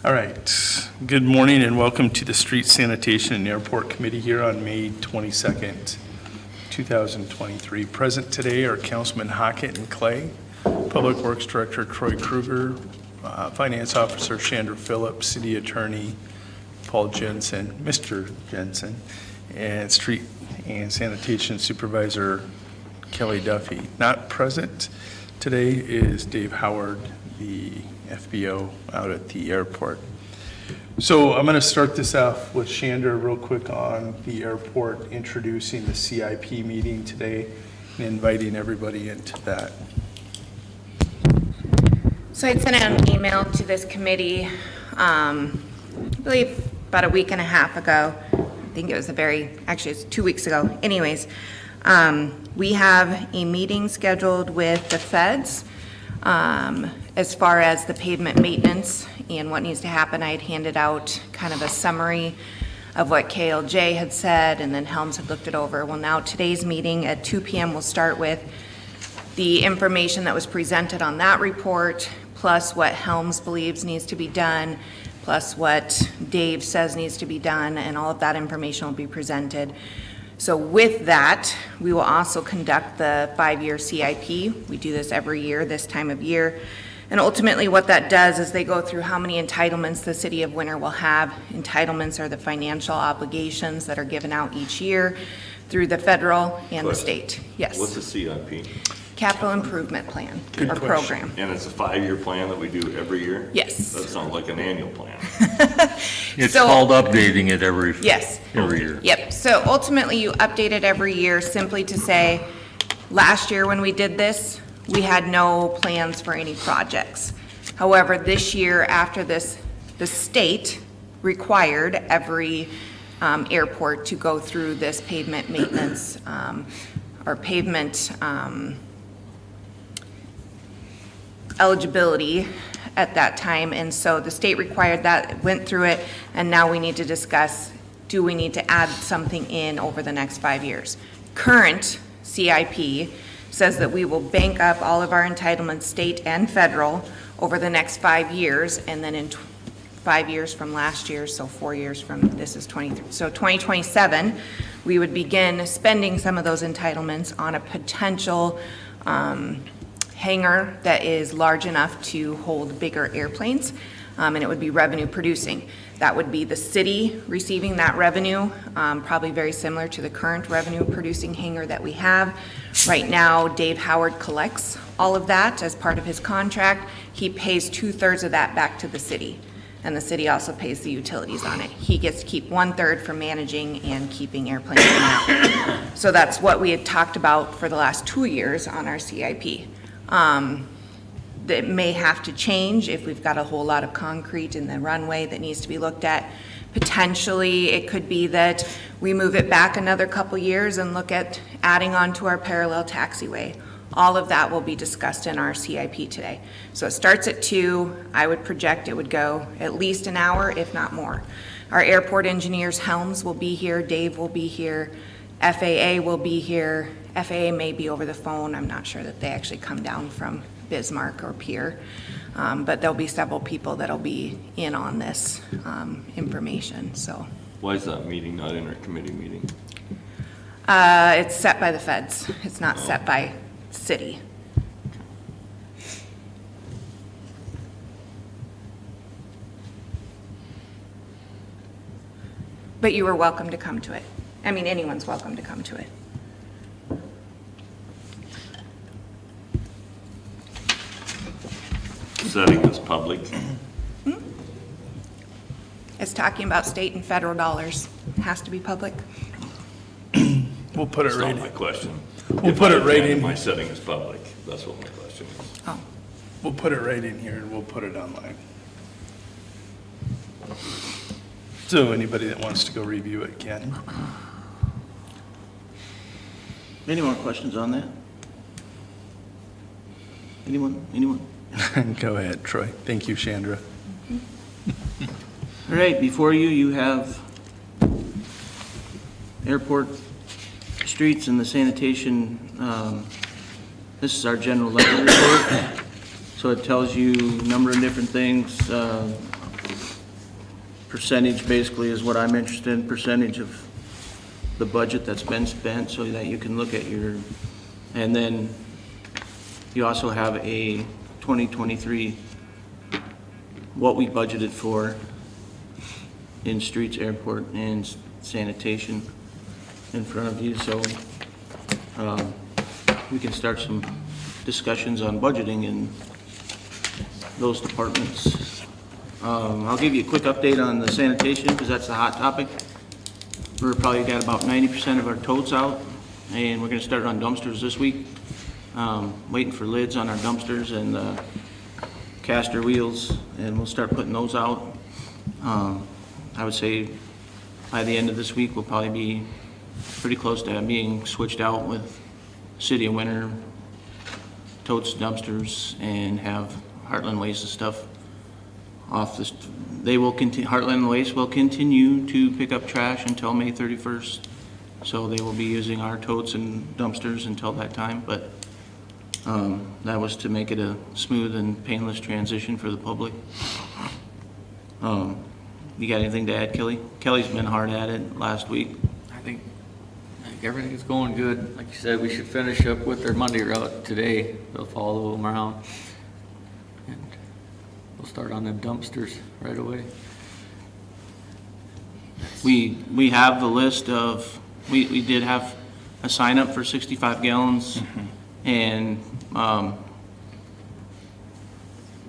All right. Good morning and welcome to the Street Sanitation and Airport Committee here on May 22nd, 2023. Present today are Councilman Hockett and Clay, Public Works Director Troy Kruger, Finance Officer Chandra Phillips, City Attorney Paul Jensen, Mr. Jensen, and Street and Sanitation Supervisor Kelly Duffy. Not present today is Dave Howard, the FBO out at the airport. So I'm going to start this off with Chandra real quick on the airport, introducing the CIP meeting today and inviting everybody into that. So I'd sent out an email to this committee, I believe about a week and a half ago. I think it was actually it's 2 weeks ago. Anyways, we have a meeting scheduled with the feds as far as the pavement maintenance and what needs to happen. I had handed out kind of a summary of what KLJ had said, and then Helms had looked it over. Well, now today's meeting at 2 p.m. will start with the information that was presented on that report, plus what Helms believes needs to be done, plus what Dave says needs to be done, and all of that information will be presented. So with that, we will also conduct the 5-year CIP. We do this every year, this time of year. And ultimately what that does is they go through how many entitlements the City of Winter will have. Entitlements are the financial obligations that are given out each year through the federal and the state. Yes. What's a CIP? Capital Improvement Plan or program. And it's a 5-year plan that we do every year? Yes. That sounds like an annual plan. It's called updating it every year. Yep. So ultimately you update it every year simply to say, last year when we did this, we had no plans for any projects. However, this year after this, the state required every airport to go through this pavement maintenance or pavement eligibility at that time. And so the state required that, went through it, and now we need to discuss, do we need to add something in over the next 5 years? Current CIP says that we will bank up all of our entitlements, state and federal, over the next 5 years, and then in 5 years from last year, so 4 years from, this is 23, so 2027, we would begin spending some of those entitlements on a potential hangar that is large enough to hold bigger airplanes, and it would be revenue producing. That would be the city receiving that revenue, probably very similar to the current revenue producing hangar that we have. Right now, Dave Howard collects all of that as part of his contract. He pays 2/3 of that back to the city, and the city also pays the utilities on it. He gets to keep 1/3 for managing and keeping airplanes in and out. So that's what we had talked about for the last 2 years on our CIP. That may have to change if we've got a whole lot of concrete in the runway that needs to be looked at. Potentially, it could be that we move it back another couple years and look at adding on to our parallel taxiway. All of that will be discussed in our CIP today. So it starts at 2. I would project it would go at least an hour, if not more. Our airport engineers, Helms, will be here. Dave will be here. FAA will be here. FAA may be over the phone. I'm not sure that they actually come down from Bismarck or Pier, but there'll be several people that'll be in on this information. So Why is that meeting not in our committee meeting? it's set by the feds. It's not set by city. But you were welcome to come to it. I mean, anyone's welcome to come to it. Setting this public. It's talking about state and federal dollars. It has to be public. We'll put it That's right not my in. question. We'll put it right in. My setting is public. That's what my question is. Oh, We'll put it right in here and we'll put it online. So anybody that wants to go review it can. Any more questions on that? Anyone? Go ahead, Troy. Thank you, Chandra. All right, before you, you have airport streets and the sanitation. This is our general levy report. So it tells you a number of different things. percentage basically is what I'm interested in, percentage of the budget that's been spent, so that you can look at your, and then you also have a 2023, what we budgeted for in streets, airport, and sanitation in front of you, so we can start some discussions on budgeting in those departments. I'll give you a quick update on the sanitation, because that's the hot topic. We're probably got about 90% of our totes out, and we're gonna start on dumpsters this week. Waiting for lids on our dumpsters and caster wheels, and we'll start putting those out. I would say by the end of this week, we'll probably be pretty close to being switched out with City of Winter totes, dumpsters, and have Heartland Waste and stuff off this. They will continue, Heartland Waste will continue to pick up trash until May 31st. So they will be using our totes and dumpsters until that time, but that was to make it a smooth and painless transition for the public. You got anything to add, Kelly? Kelly's been hard at it last week. I think everything is going good. Like you said, we should finish up with their Monday route today. They'll follow them around. And we'll start on the dumpsters right away. We have the list of, we did have a sign up for 65 gallons, and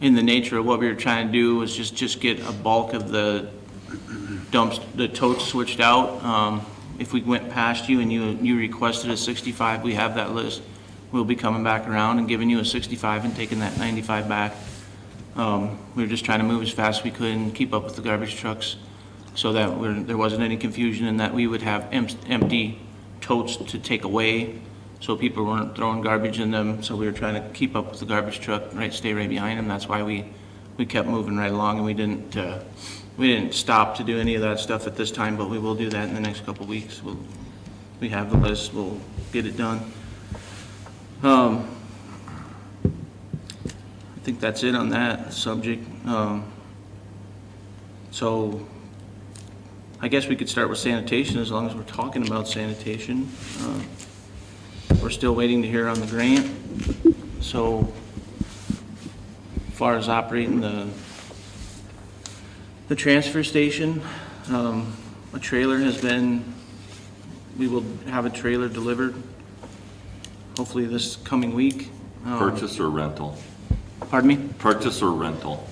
in the nature of what we were trying to do was just get a bulk of the the totes switched out. If we went past you and you requested a 65, we have that list. We'll be coming back around and giving you a 65 and taking that 95 back. We were just trying to move as fast as we could and keep up with the garbage trucks, so that there wasn't any confusion, and that we would have empty totes to take away, so people weren't throwing garbage in them. So we were trying to keep up with the garbage truck, stay right behind them. That's why we kept moving right along, and we didn't stop to do any of that stuff at this time, but we will do that in the next couple of weeks. We have the list, we'll get it done. I think that's it on that subject. So I guess we could start with sanitation, as long as we're talking about sanitation. We're still waiting to hear on the grant. So as far as operating the transfer station, a trailer has been, we will have a trailer delivered hopefully this coming week. Purchase or rental? Pardon me? Purchase or rental?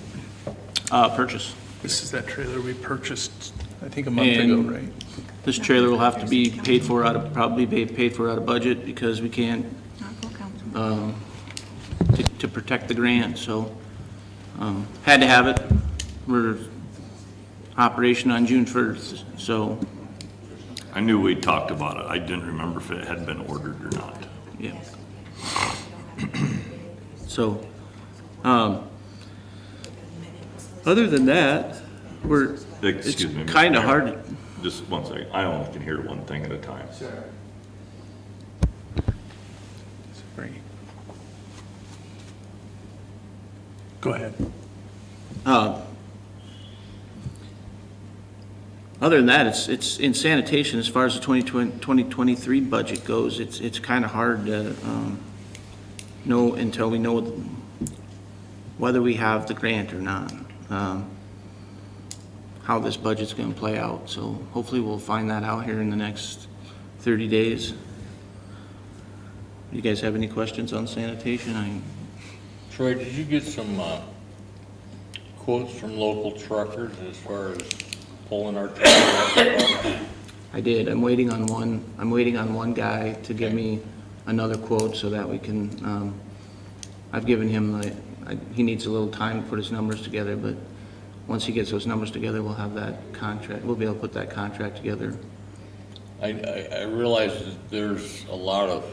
Purchase. This is that trailer we purchased, I think, a month ago, And right? this trailer will have to be paid for probably be paid for out of budget, because we can't, to protect the grant, so, had to have it. We're operation on June 1st, so, I knew we talked about it. I didn't remember if it had been ordered or not. yeah. So, other than that, it's Excuse me, Mr. kind of Mayor. hard. Just one second. I only can hear one thing at a time. Sorry. Go ahead. Other than that, it's in sanitation, as far as the 2023 budget goes, it's kind of hard to know until we know whether we have the grant or not, how this budget's going to play out. So hopefully we'll find that out here in the next 30 days. You guys have any questions on sanitation? Troy, did you get some quotes from local truckers as far as pulling our truck? I did. I'm waiting on one guy to give me another quote so that we can, I've given him, he needs a little time to put his numbers together, but once he gets those numbers together, we'll have that contract, we'll be able to put that contract together. I realize that there's a lot of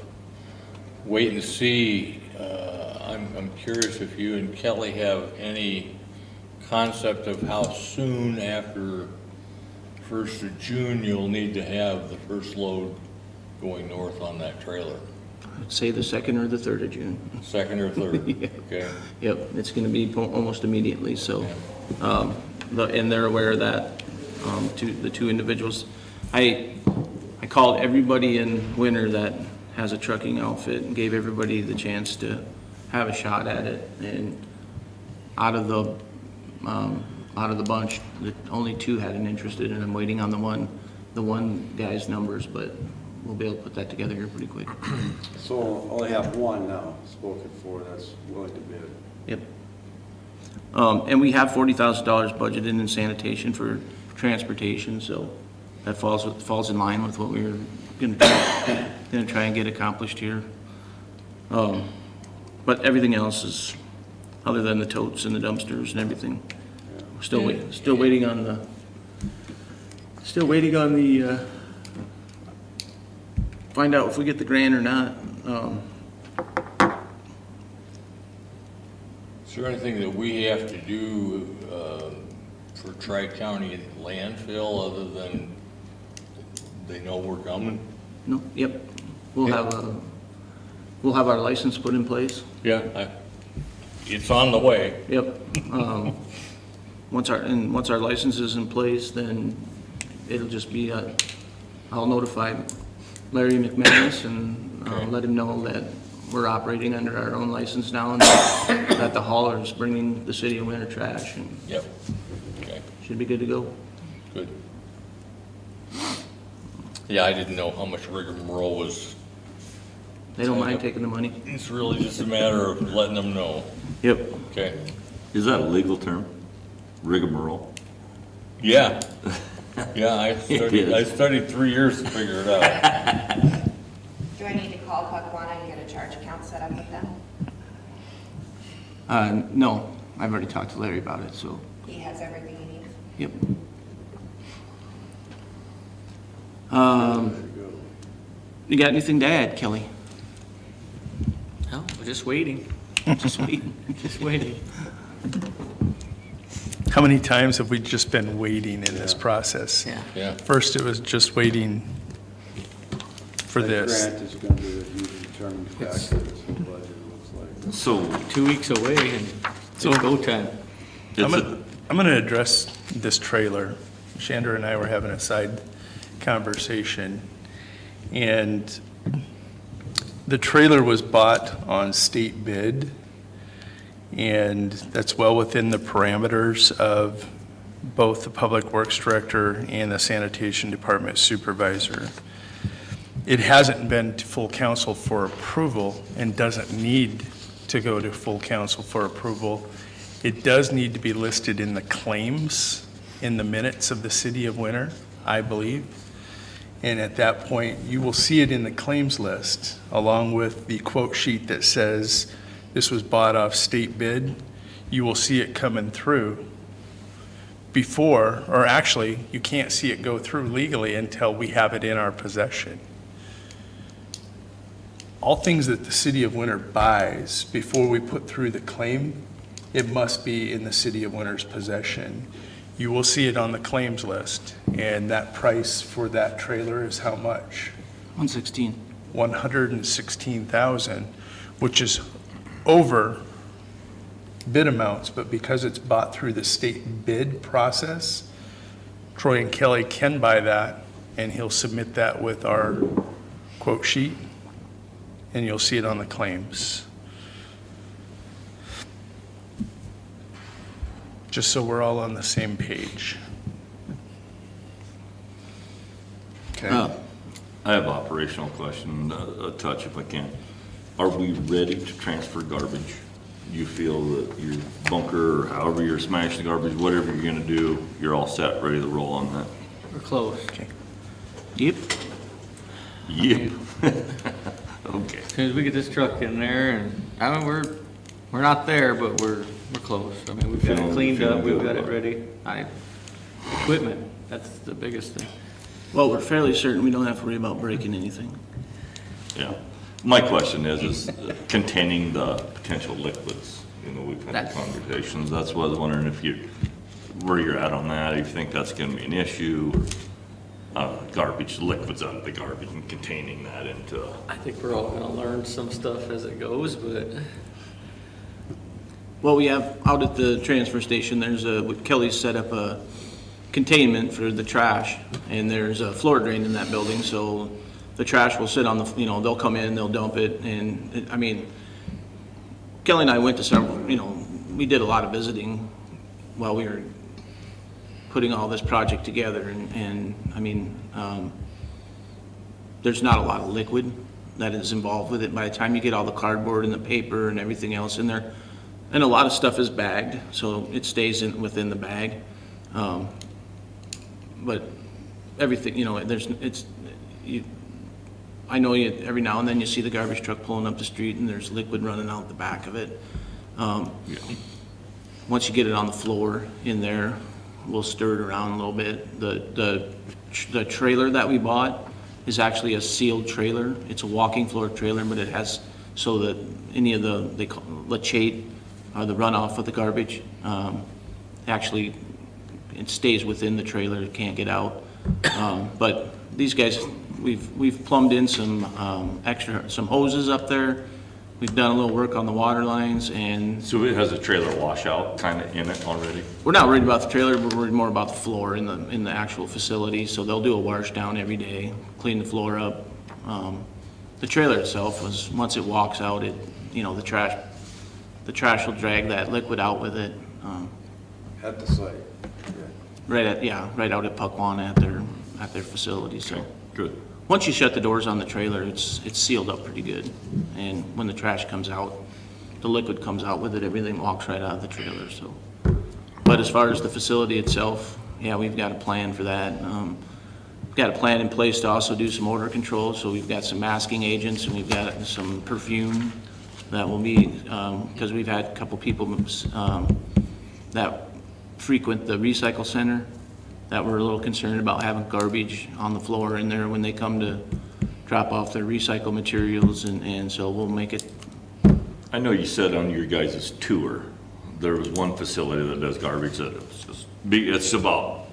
wait and see. I'm curious if you and Kelly have any concept of how soon after 1st of June you'll need to have the first load going north on that trailer. I'd say the 2nd or the 3rd of June. 2nd or 3rd, Yeah. okay? Yep, it's gonna be almost immediately, so, and they're aware of that, the two individuals. I called everybody in Winter that has a trucking outfit and gave everybody the chance to have a shot at it. And out of the bunch, only two had an interest in it. I'm waiting on the one guy's numbers, but we'll be able to put that together here pretty quick. So only have one now spoken for that's willing to bid. Yep. And we have $40,000 budgeted in sanitation for transportation, so that falls in line with what we were gonna try and get accomplished here. But everything else is, other than the totes and the dumpsters and everything, we're still waiting on the, find out if we get the grant or not. Is there anything that we have to do for Tri-County landfill other than they know we're coming? No, yep. We'll have our license put in place. Yeah. It's on the way. Yep. Once our license is in place, then it'll just be, I'll notify Larry McManus and Okay. let him know that we're operating under our own license now and that the hauler is bringing the city of Winter trash and Yep. Okay, should be good to go. good. Yeah, I didn't know how much rigmarole was. They don't mind taking the money. It's really just a matter of letting them know. Yep. Okay. Is that a legal term? Rigmarole? Yeah. Yeah, is. I studied 3 years to figure it out. Do I need to call Puckwana and get a charge account set up with them? No, I've already talked to Larry about it, so, He has everything he needs. yep. You got anything to add, Kelly? No, we're just waiting, Just waiting. just waiting. How many times have we just been waiting in this process? Yeah. Yeah. First, it was just waiting for That this. grant is going to be a huge determining factor of this whole budget, it looks like. So 2 weeks away and it's So- go time. I'm it's going to address this trailer. Chandra and I were having a side conversation, and the trailer was bought on state bid, and that's well within the parameters of both the Public Works Director and the Sanitation Department Supervisor. It hasn't been to full council for approval and doesn't need to go to full council for approval. It does need to be listed in the claims in the minutes of the City of Winter, I believe. And at that point, you will see it in the claims list, along with the quote sheet that says this was bought off state bid. You will see it coming through before, or actually, you can't see it go through legally until we have it in our possession. All things that the City of Winter buys before we put through the claim, it must be in the City of Winter's possession. You will see it on the claims list, and that price for that trailer is how much? 116. $116,000, which is over bid amounts, but because it's bought through the state bid process, Troy and Kelly can buy that, and he'll submit that with our quote sheet, and you'll see it on the claims. Just so we're all on the same page. Okay. I have an operational question, a touch if I can. Are we ready to transfer garbage? You feel that your bunker, or however you're smashing the garbage, whatever you're gonna do, you're all set, ready to roll on that? We're close. Yep. Yeah. Okay. As soon as we get this truck in there and, I mean, we're not there, but we're close. I mean, we've got it Feeling- cleaned up, feeling we've good got it about it. ready. Equipment, that's the biggest thing. Well, we're fairly certain we don't have to worry about breaking anything. Yeah. My question is containing the potential liquids. You know, we've had That's- conversations. That's what I was wondering if where you're at on that. Do you think that's gonna be an issue? Garbage, liquids out of the garbage and containing that into, I think we're all gonna learn some stuff as it goes, but Well, we have, out at the transfer station, Kelly's set up a containment for the trash, and there's a floor drain in that building, so the trash will sit on the, they'll come in, they'll dump it, and, Kelly and I went to several, we did a lot of visiting while we were putting all this project together, there's not a lot of liquid that is involved with it. By the time you get all the cardboard and the paper and everything else in there, and a lot of stuff is bagged, so it stays within the bag. But everything, I know every now and then you see the garbage truck pulling up the street and there's liquid running out the back of it. Once you get it on the floor in there, we'll stir it around a little bit. The trailer that we bought is actually a sealed trailer. It's a walking floor trailer, but it has, so that any of they call leachate, the runoff of the garbage, actually, it stays within the trailer, it can't get out. But these guys, we've plumbed in some hoses up there. We've done a little work on the water lines, and So it has a trailer washout kind of in it already? we're not worried about the trailer, but we're worried more about the floor in the actual facility. So they'll do a wash down every day, clean the floor up. The trailer itself was, once it walks out, the trash will drag that liquid out with it. At the site. Yeah. Right out at Puckwan at their facility. So Okay, good. once you shut the doors on the trailer, it's sealed up pretty good. And when the trash comes out, the liquid comes out with it, everything walks right out of the trailer, so. But as far as the facility itself, yeah, we've got a plan for that. We've got a plan in place to also do some odor control, so we've got some masking agents and we've got some perfume that will be, because we've had a couple people that frequent the recycle center that were a little concerned about having garbage on the floor in there when they come to drop off their recycled materials, and so we'll make it. I know you said on your guys' tour, there was one facility that does garbage that it's about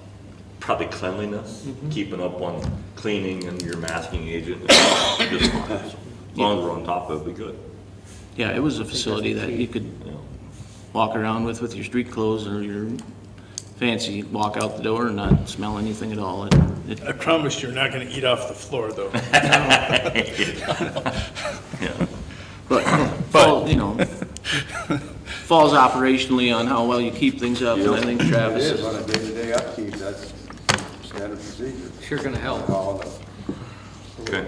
probably cleanliness, keeping up on cleaning and your masking agent. Just fine. As long as we're on top of it, it'll be good. Yeah, it was a facility that you could Yeah. walk around with your street clothes or your fancy, walk out the door and not smell anything at all. I promise you're not going to eat off the floor, though. Yeah. But, falls operationally on how well you keep things up, and I think It Travis is is. on a day-to-day upkeep, that's standard procedure. Sure gonna help. All of Okay.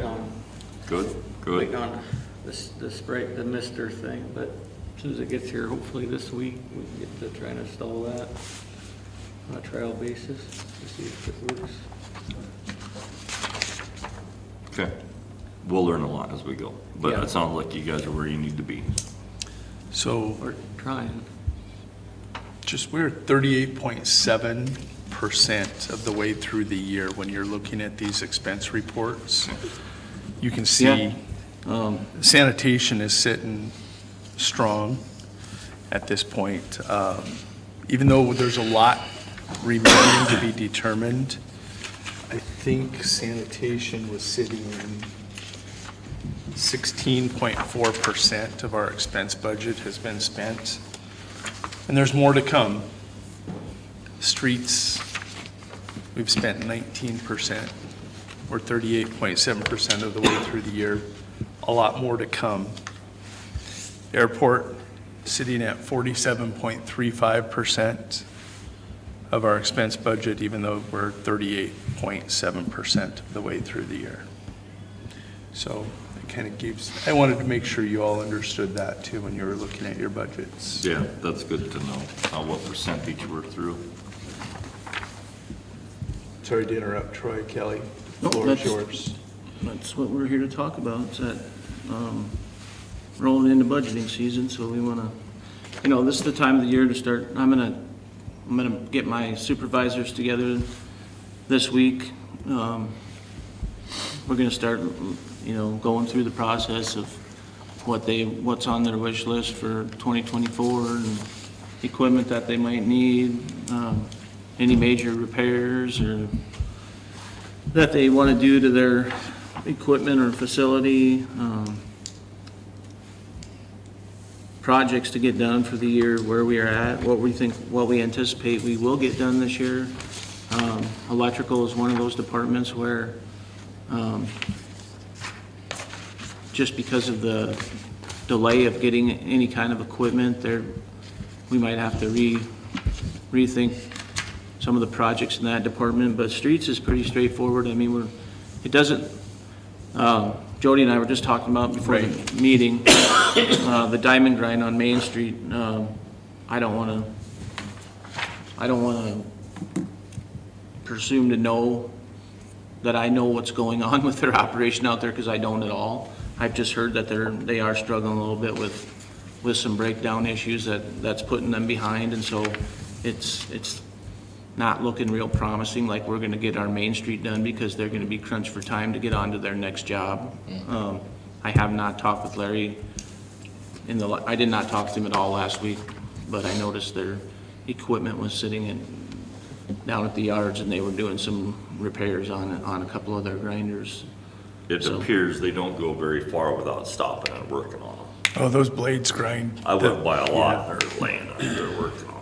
Good, good. Waiting on the spray, the mister thing, but as soon as it gets here, hopefully this week, we can get to try and install that on a trial basis to see if it works. Okay. We'll learn a lot as we go, but Yeah. it sounds like you guys are where you need to be. So We're trying. we're 38.7% of the way through the year when you're looking at these expense reports. You can see sanitation is sitting strong at this point. Even though there's a lot remaining to be determined, I think sanitation was sitting in 16.4% of our expense budget has been spent. And there's more to come. Streets, we've spent 19%. We're 38.7% of the way through the year. A lot more to come. Airport, sitting at 47.35% of our expense budget, even though we're 38.7% of the way through the year. So it kind of gives, I wanted to make sure you all understood that too when you were looking at your budgets. Yeah, that's good to know, what percentage we're through. Sorry to interrupt, Troy, Kelly, No, the floor is that's- yours. That's what we're here to talk about, is that, rolling into budgeting season, so we wanna, this is the time of the year to start, I'm gonna get my supervisors together this week. We're gonna start, going through the process of what's on their wish list for 2024 and equipment that they might need, any major repairs or that they want to do to their equipment or facility. projects to get done for the year, where we are at, what we anticipate we will get done this year. Electrical is one of those departments where, just because of the delay of getting any kind of equipment, we might have to rethink some of the projects in that department, but streets is pretty straightforward. I mean, it doesn't, Jody and I were just talking about before the meeting, the diamond grind on Main Street. I don't want to presume to know that I know what's going on with their operation out there, because I don't at all. I've just heard that they are struggling a little bit with some breakdown issues that's putting them behind, and so it's not looking real promising, like we're gonna get our Main Street done, because they're gonna be crunched for time to get on to their next job. I have not talked with Larry I did not talk to him at all last week, but I noticed their equipment was sitting down at the yards, and they were doing some repairs on a couple of their grinders. It appears they don't go very far without stopping and working on them. Oh, those blades grind. I went by a lot, and they're laying there, they're working on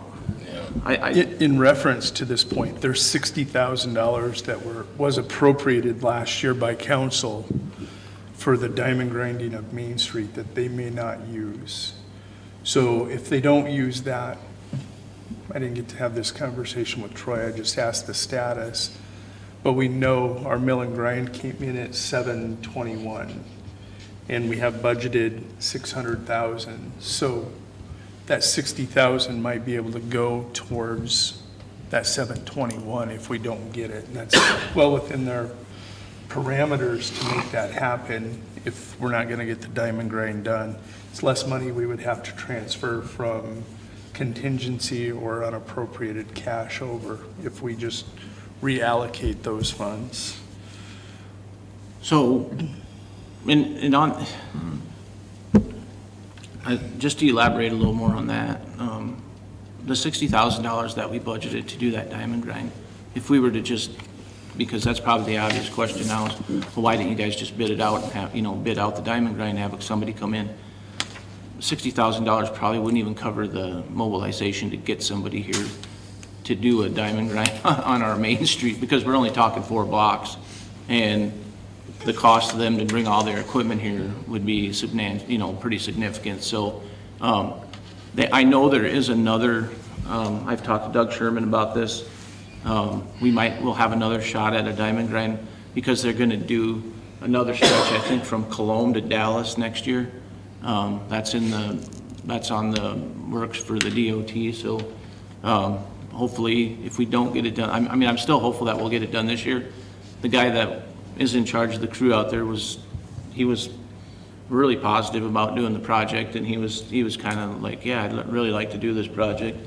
them. In reference to this point, there's $60,000 that was appropriated last year by council for the diamond grinding of Main Street that they may not use. So if they don't use that, I didn't get to have this conversation with Troy, I just asked the status, but we know our mill and grind came in at 721, and we have budgeted 600,000. So that 60,000 might be able to go towards that 721 if we don't get it. And that's well within their parameters to make that happen if we're not gonna get the diamond grind done. It's less money we would have to transfer from contingency or unappropriated cash over if we just reallocate those funds. So, just to elaborate a little more on that, the $60,000 that we budgeted to do that diamond grind, if we were to just, because that's probably the obvious question now, is, well, why didn't you guys just bid it out and have, bid out the diamond grind and have somebody come in? $60,000 probably wouldn't even cover the mobilization to get somebody here to do a diamond grind on our Main Street, because we're only talking 4 blocks, and the cost of them to bring all their equipment here would be pretty significant. So I know there is another, I've talked to Doug Sherman about this. We'll have another shot at a diamond grind, because they're gonna do another stretch, I think, from Cologne to Dallas next year. That's on the works for the DOT, so hopefully, if we don't get it done, I'm still hopeful that we'll get it done this year. The guy that is in charge of the crew out there was really positive about doing the project, and he was kind of like, yeah, I'd really like to do this project.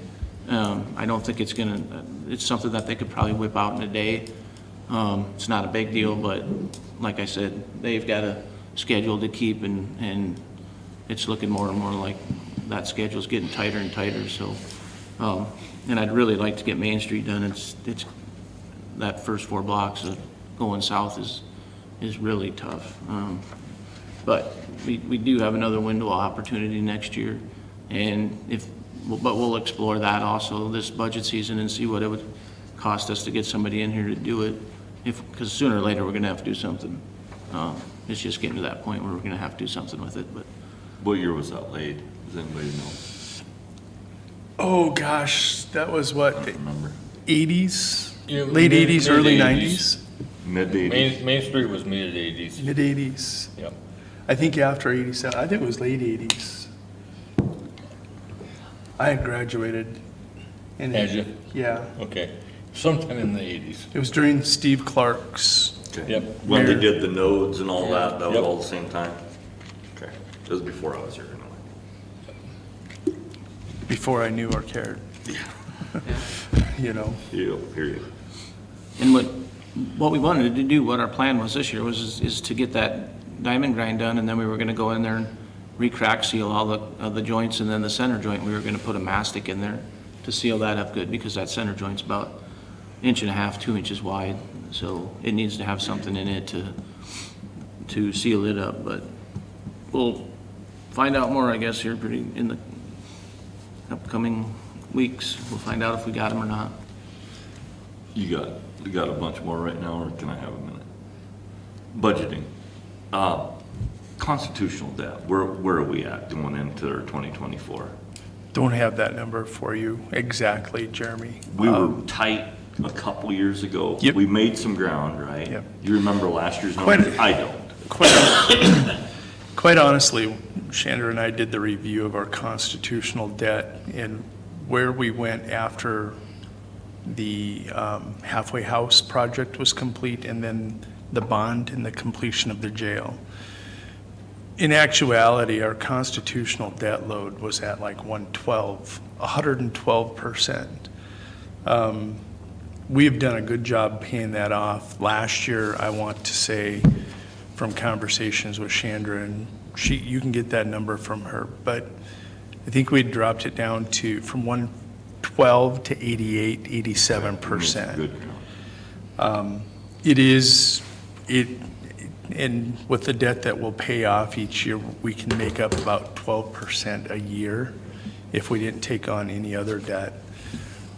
I don't think it's something that they could probably whip out in a day. It's not a big deal, but like I said, they've got a schedule to keep, and it's looking more and more like that schedule's getting tighter and tighter. So, and I'd really like to get Main Street done. It's that first 4 blocks of going south is really tough. But we do have another window of opportunity next year, but we'll explore that also this budget season and see what it would cost us to get somebody in here to do it. Because sooner or later we're going to have to do something. It's just getting to that point where we're going to have to do something with it. But What year was that laid? Does anybody know? Oh, gosh, that was what, I don't remember. 80s? Yeah, Late 80s, early 80s. 90s? Mid-80s. Main Street was mid-80s. Mid-80s. Yep. I think after 87, I think it was late 80s. I had graduated. Had you? Yeah. Okay. Sometime in the 80s. It was during Steve Clark's, Okay. Yep. When they Mayor. did the nodes and all that was Yep. all the same time? Okay. It was before I was here anyway. before I knew or cared. You know, Yeah, period. And what we wanted to do, what our plan was this year is to get that diamond grind done, and then we were gonna go in there and re-crack seal all the joints, and then the center joint, we were gonna put a mastic in there to seal that up good, because that center joint's about 1.5 to 2 inches wide, so it needs to have something in it to seal it up. But we'll find out more, I guess, here in upcoming weeks. We'll find out if we got them or not. You got a bunch more right now, or can I have a minute? Budgeting. Constitutional debt, where are we at going into our 2024? Don't have that number for you exactly, Jeremy. We were tight a couple years ago. Yep. We made some ground, right? Yep. You remember last year's Quite- numbers? I don't. Quite honestly, Chandra and I did the review of our constitutional debt and where we went after the halfway house project was complete and then the bond and the completion of the jail. In actuality, our constitutional debt load was at like 112%. We've done a good job paying that off. Last year, I want to say, from conversations with Chandra, and you can get that number from her, but I think we dropped it down to from 112 to 88, 87%. Good. And with the debt that we'll pay off each year, we can make up about 12% a year if we didn't take on any other debt.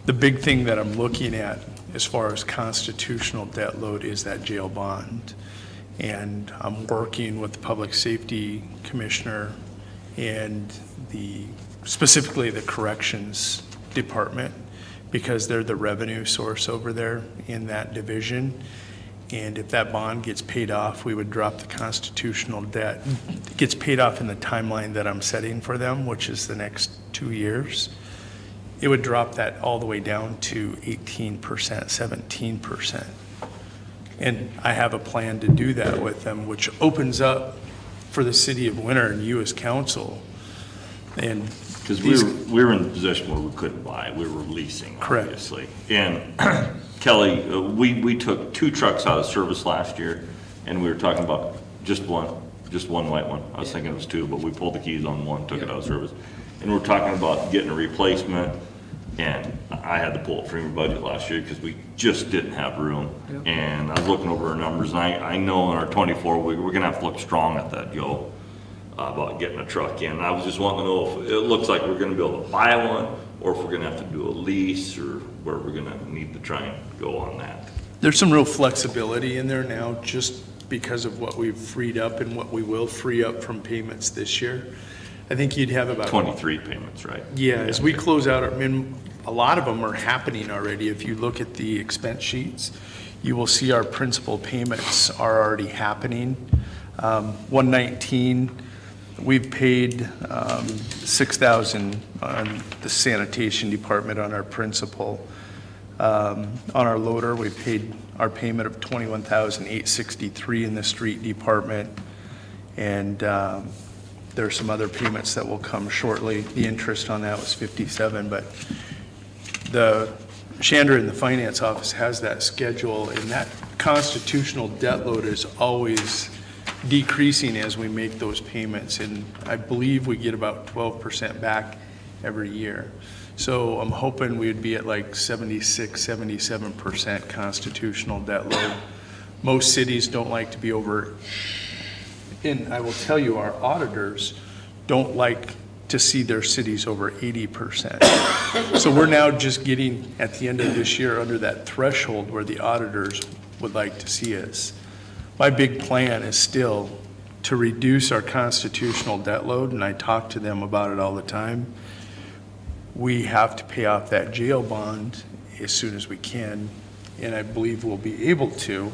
The big thing that I'm looking at as far as constitutional debt load is that jail bond. And I'm working with the Public Safety Commissioner and specifically the Corrections Department, because they're the revenue source over there in that division. And if that bond gets paid off, we would drop the constitutional debt. It gets paid off in the timeline that I'm setting for them, which is the next 2 years. It would drop that all the way down to 18%, 17%. And I have a plan to do that with them, which opens up for the city of Winter and you as council. And Because we were in a position where we couldn't buy, we were leasing, Correct. obviously. And Kelly, we took 2 trucks out of service last year, and we were talking about just one white one. I was thinking it was 2, but we pulled the keys on one, took it out of service. And we're talking about getting a replacement, and I had to pull it from your budget last year because we just didn't have room. And I was looking over our numbers, and I know in our 24, we're gonna have to look strong at that, Joe, about getting a truck in. I was just wanting to know if it looks like we're gonna be able to buy one, or if we're gonna have to do a lease, or where we're gonna need to try and go on that. there's some real flexibility in there now just because of what we've freed up and what we will free up from payments this year. I think you'd have about 23 payments, right? Yeah, as we close out, a lot of them are happening already. If you look at the expense sheets, you will see our principal payments are already happening. 119, we've paid $6,000 on the sanitation department on our principal. On our loader, we paid our payment of $21,863 in the street department. And there are some other payments that will come shortly. The interest on that was 57, but Chandra in the finance office has that schedule, and that constitutional debt load is always decreasing as we make those payments, and I believe we get about 12% back every year. So I'm hoping we'd be at like 76, 77% constitutional debt load. Most cities don't like to be over. And I will tell you, our auditors don't like to see their cities over 80%. So we're now just getting, at the end of this year, under that threshold where the auditors would like to see us. My big plan is still to reduce our constitutional debt load, and I talk to them about it all the time. We have to pay off that jail bond as soon as we can, and I believe we'll be able to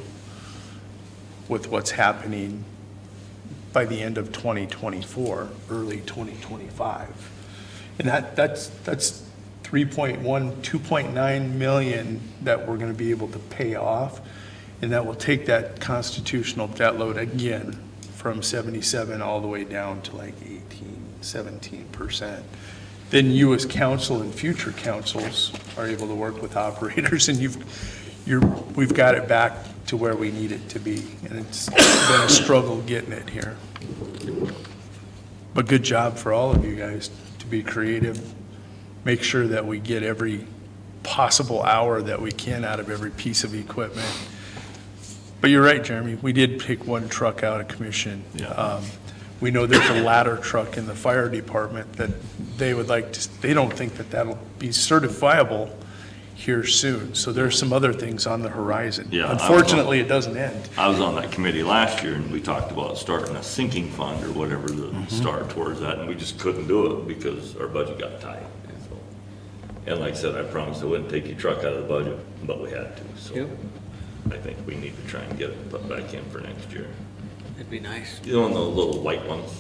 with what's happening by the end of 2024, early 2025. And that's 3.1, 2.9 million that we're going to be able to pay off, and that will take that constitutional debt load again from 77 all the way down to like 18, 17%. Then you as council and future councils are able to work with operators, and we've got it back to where we need it to be, and it's been a struggle getting it here. But good job for all of you guys to be creative, make sure that we get every possible hour that we can out of every piece of equipment. But you're right, Jeremy, we did pick one truck out of commission. Yeah. We know there's a ladder truck in the fire department that they would like to, they don't think that that'll be certifiable here soon. So there's some other things on the horizon. Yeah, I was on- Unfortunately, it doesn't end. I was on that committee last year, and we talked about starting a sinking fund or whatever to start towards that, and we just couldn't do it because our budget got tight. So, and like I said, I promised I wouldn't take your truck out of the budget, but we had to, so. Yep. I think we need to try and get it put back in for next year. It'd be nice. You know, the little white ones,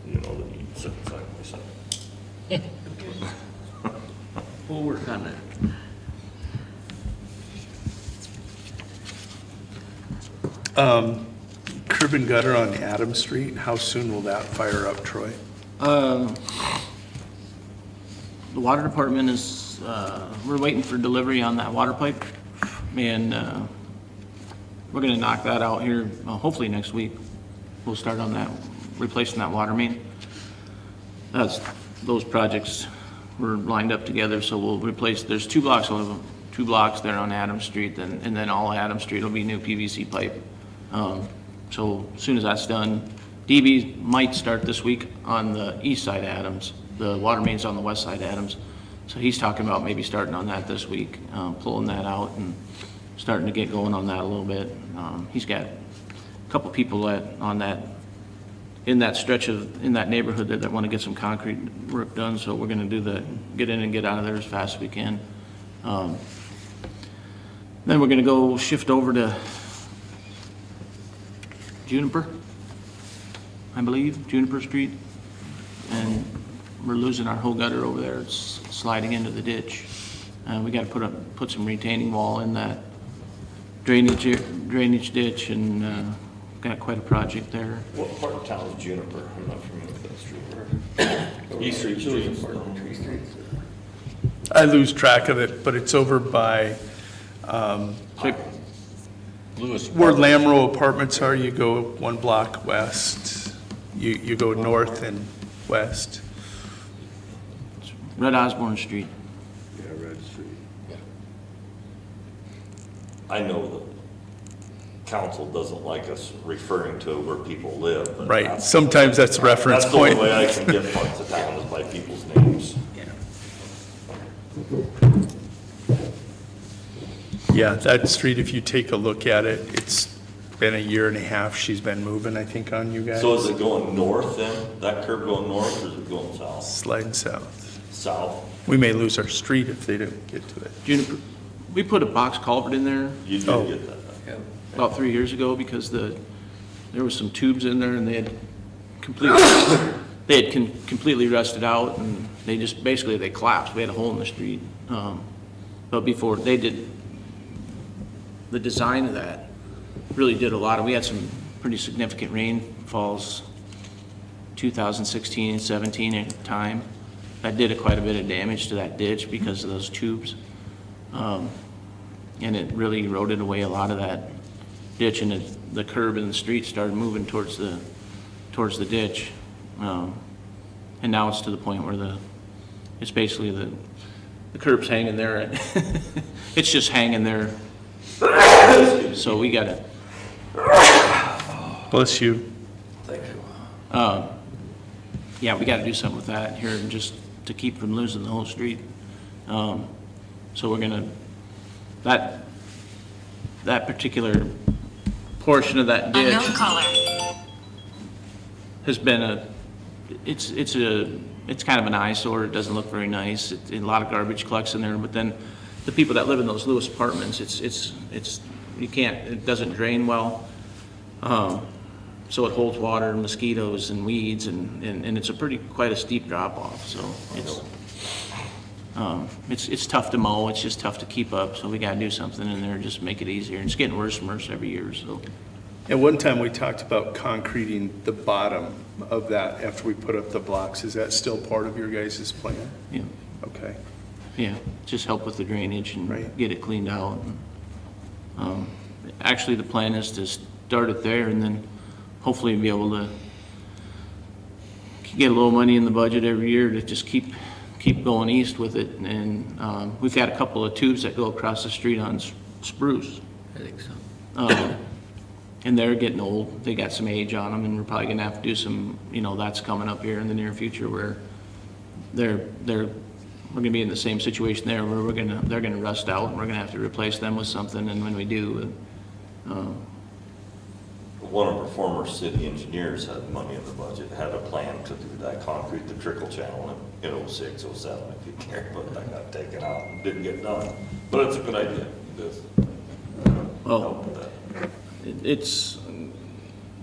you know, that you sit side by side. We'll work on that. Curb and gutter on Adams Street, how soon will that fire up, Troy? The water department is, we're waiting for delivery on that water pipe, and we're gonna knock that out here, hopefully next week. We'll start on that, replacing that water main. Those projects were lined up together, so we'll replace, there's two blocks there on Adams Street, and then all Adams Street will be new PVC pipe. So as soon as that's done, DB might start this week on the east side of Adams. The water main's on the west side of Adams. So he's talking about maybe starting on that this week, pulling that out and starting to get going on that a little bit. He's got a couple people in that stretch in that neighborhood that want to get some concrete work done. So we're going to get in and get out of there as fast as we can. Then we're going to go shift over to Juniper, I believe, Juniper Street. And we're losing our whole gutter over there. It's sliding into the ditch. We got to put some retaining wall in that drainage ditch, and got quite a project there. What part of town is Juniper? I'm not familiar with that street. East Street's Juniper. I lose track of it, but it's over by Lewis. where Lamro Apartments are. You go one block west, you go north and west. Red Osborne Street. Yeah, Red Street. I know the council doesn't like us referring to where people live, but Right, that's- sometimes that's a reference That's the only point. way I can get parts of town is by people's names. Yeah, that street, if you take a look at it, it's been a year and a half she's been moving, I think, on you guys. So is it going north then? That curve going north or is it going south? Sliding south. South? We may lose our street if they don't get to it. Juniper, we put a box culvert in there You Oh. did get that. about 3 years ago because there was some tubes in there and they had completely rusted out, and they just, basically they collapsed. We had a hole in the street. But before they did, the design of that really did a lot. We had some pretty significant rainfalls 2016 and 17 at the time. That did quite a bit of damage to that ditch because of those tubes. And it really eroded away a lot of that ditch, and the curb in the street started moving towards the ditch. And now it's to the point where it's basically the curb's hanging there. It's just hanging there. So we gotta, Bless you. yeah, we gotta do something with that here, and just to keep from losing the whole street. So we're gonna, that particular portion of that ditch has been it's kind of an eyesore. It doesn't look very nice. A lot of garbage collects in there, but then the people that live in those Lewis apartments, it doesn't drain well. So it holds water and mosquitoes and weeds, and it's quite a steep drop off, so it's tough to mow. It's just tough to keep up, so we gotta do something in there, just make it easier. And it's getting worse and worse every year, so. At one time, we talked about concreting the bottom of that after we put up the blocks. Is that still part of your guys' plan? Yeah, Okay. yeah, just help with the drainage and Right. get it cleaned out. Actually, the plan is to start it there and then hopefully be able to get a little money in the budget every year to just keep going east with it. And we've got a couple of tubes that go across the street on Spruce. I think so. And they're getting old, they got some age on them, and we're probably gonna have to do some, that's coming up here in the near future where we're gonna be in the same situation there where they're gonna rust out, and we're gonna have to replace them with something, and when we do, One of our former city engineers had money in the budget, had a plan to do that concrete, the trickle channel in 06, 07, if you care, but that got taken out and didn't get done. But it's a good idea. This well, help with that. it's,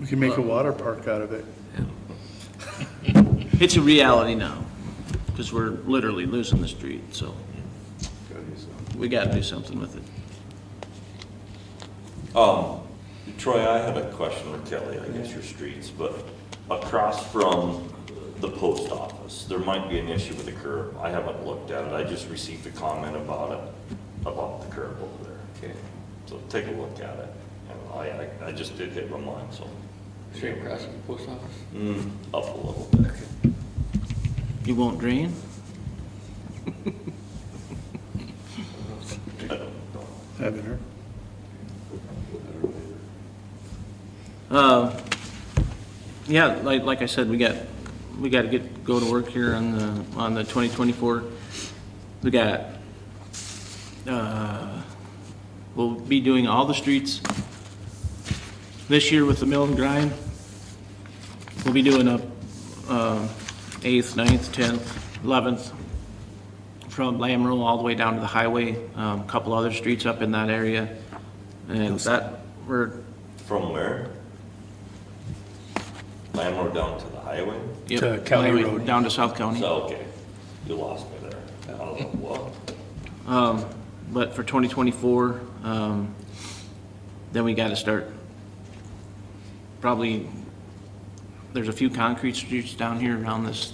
We can make a water park out of it. it's a reality now, because we're literally losing the street, so Gotta be some. we gotta do something with it. Troy, I had a question with Kelly, I guess your streets, but across from the post office, there might be an issue with the curb. I haven't looked at it, I just received a comment about it, about the curb over there, okay? So take a look at it, and I just did hit my mind, so. Straight across from the post office? Up a little bit. You won't drain? I don't know. Haven't heard. Yeah, like I said, we got to go to work here on the 2024. We got, we'll be doing all the streets this year with the mill and grind. We'll be doing up 8th, 9th, 10th, 11th, from Lamro all the way down to the highway, a couple other streets up in that area. And that, we're, From where? Land Road down to the highway? yep, To County highway Road. down to South County. So, okay, you lost me there. I was like, what? But for 2024, then we got to start, probably, there's a few concrete streets down here around this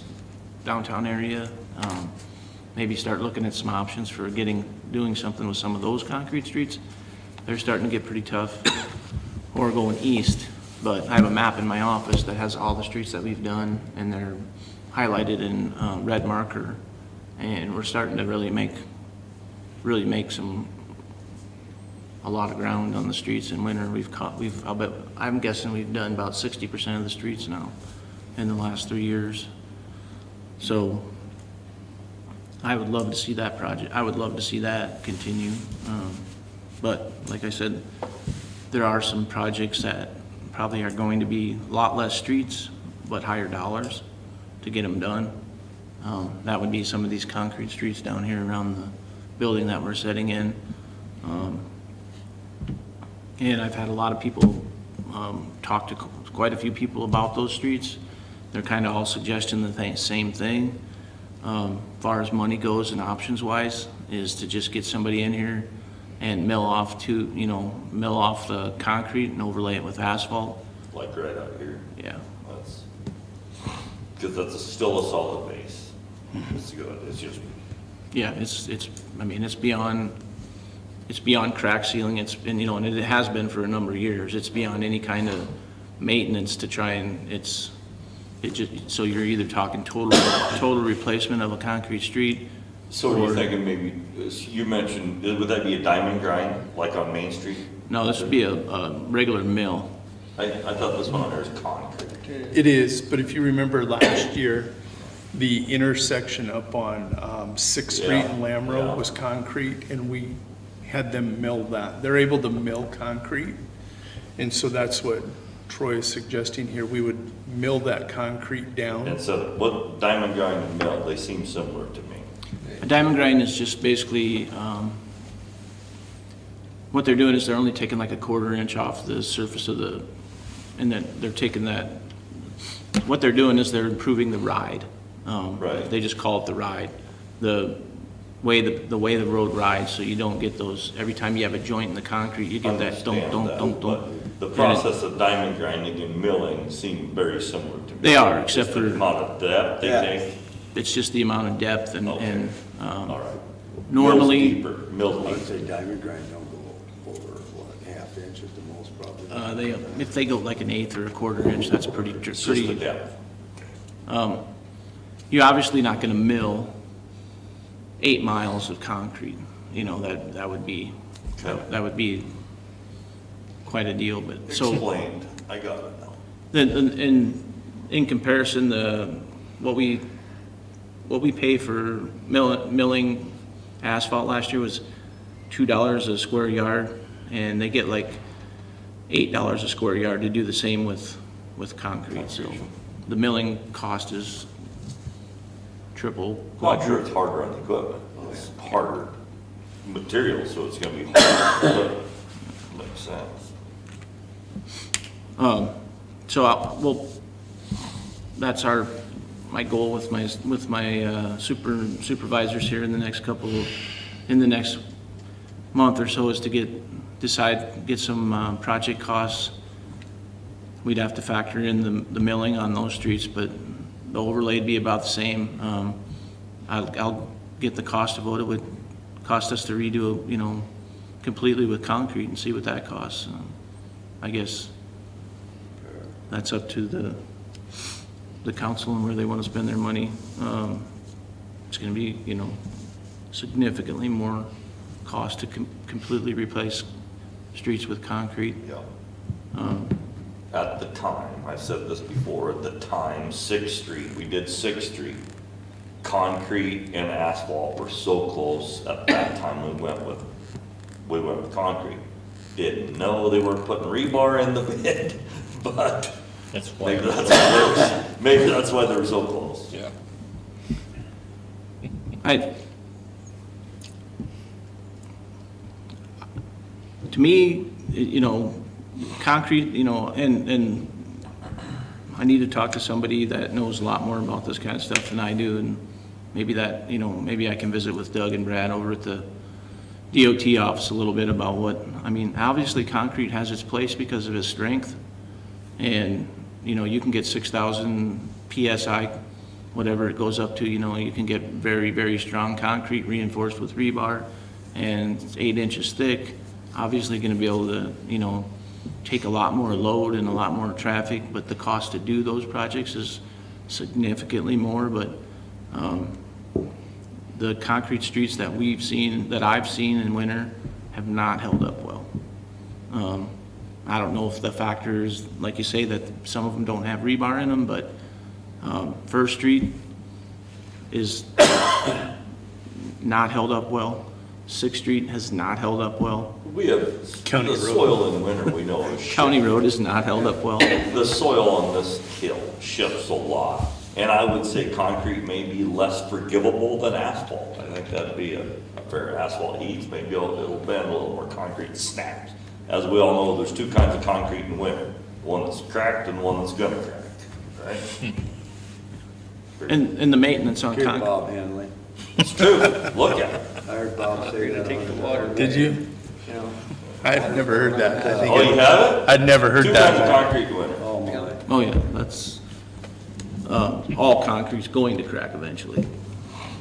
downtown area. Maybe start looking at some options for doing something with some of those concrete streets. They're starting to get pretty tough. Or going east, but I have a map in my office that has all the streets that we've done, and they're highlighted in red marker. And we're starting to really make a lot of ground on the streets in winter. I'm guessing we've done about 60% of the streets now in the last 3 years. So I would love to see that project, I would love to see that continue. But like I said, there are some projects that probably are going to be a lot less streets, but higher dollars to get them done. That would be some of these concrete streets down here around the building that we're setting in. And I've had a lot of people talk to quite a few people about those streets. They're kind of all suggesting the same thing. As far as money goes and options wise, is to just get somebody in here and mill off the concrete and overlay it with asphalt. Like right out here. Yeah. That's, because that's still a solid base. It's good, it's just, Yeah, it's beyond crack sealing. And it has been for a number of years. It's beyond any kind of maintenance to try and, so you're either talking total replacement of a concrete street. so are you thinking maybe, you mentioned, would that be a diamond grind, like on Main Street? No, this would be a regular mill. I thought this one on there is concrete. It is, but if you remember last year, the intersection up on 6th Street in Yeah, Lamro yeah. was concrete, and we had them mill that. They're able to mill concrete, and so that's what Troy is suggesting here. We would mill that concrete down. And so, what diamond grind and mill, they seem similar to me. A diamond grind is just basically, what they're doing is they're only taking like a 1/4 inch off the surface of and then they're taking that, what they're doing is they're improving the ride. Right. They just call it the ride. The way the road rides, so you don't get those, every time you have a joint in the concrete, you get that Understand that, but the process of diamond grinding and milling seem very similar to me. They are, except Just the for- amount of depth they Yeah. take. It's just the amount of depth and, Okay. All right. normally, Mill's I'd deeper. say diamond grind don't go over, what, 1/2 inch at the most, probably. if they go like an 1/8 or a 1/4 inch, that's pretty, It's just the pretty, depth. you're obviously not gonna mill 8 miles of concrete. That would be, Okay. that would be quite a deal, but so. Explained, I got it now. Then, in comparison, what we pay for milling asphalt last year was $2 a square yard, and they get like $8 a square yard to do the same with concrete, so the milling cost is triple. Well, I'm sure it's harder on the equipment, it's harder material, so it's gonna be harder. Makes sense. Well, that's my goal with my supervisors here in the next month or so is to get some project costs. We'd have to factor in the milling on those streets, but the overlay'd be about the same. I'll get the cost of what it would cost us to redo, completely with concrete and see what that costs. I guess that's up to the council and where they want to spend their money. It's going to be, significantly more cost to completely replace streets with concrete. Yeah. At the time, I said this before, at the time, 6th Street, we did 6th Street. Concrete and asphalt were so close, at that time we went with concrete. Didn't know they weren't putting rebar in the bid, but That's why. maybe that's why they were so close. Yeah. To me, concrete, and I need to talk to somebody that knows a lot more about this kind of stuff than I do, and maybe I can visit with Doug and Brad over at the DOT office a little bit about obviously concrete has its place because of its strength, and, you can get 6,000 PSI, whatever it goes up to, you can get very, very strong concrete reinforced with rebar, and it's 8 inches thick, obviously gonna be able to, take a lot more load and a lot more traffic, but the cost to do those projects is significantly more, but the concrete streets that I've seen in winter have not held up well. I don't know if the factor is, like you say, that some of them don't have rebar in them, but First Street is not held up well. 6th Street has not held up well. We have, County the road. soil in winter we know is shit. County Road is not held up well. The soil on this hill shifts a lot, and I would say concrete may be less forgivable than asphalt. I think that'd be a fair. Asphalt heats, maybe it'll bend a little more, concrete snaps. As we all know, there's 2 kinds of concrete in winter, one that's cracked and one that's gonna crack, right? And the maintenance on Here's concrete. Bob Hanley. It's true, look at it. I heard Bob say that. Take the water. Did you? I've never heard that. I think Oh, you have it? I'd never heard 2 kinds of that. concrete in winter. Oh, my. Oh, yeah, that's, all concrete's going to crack eventually.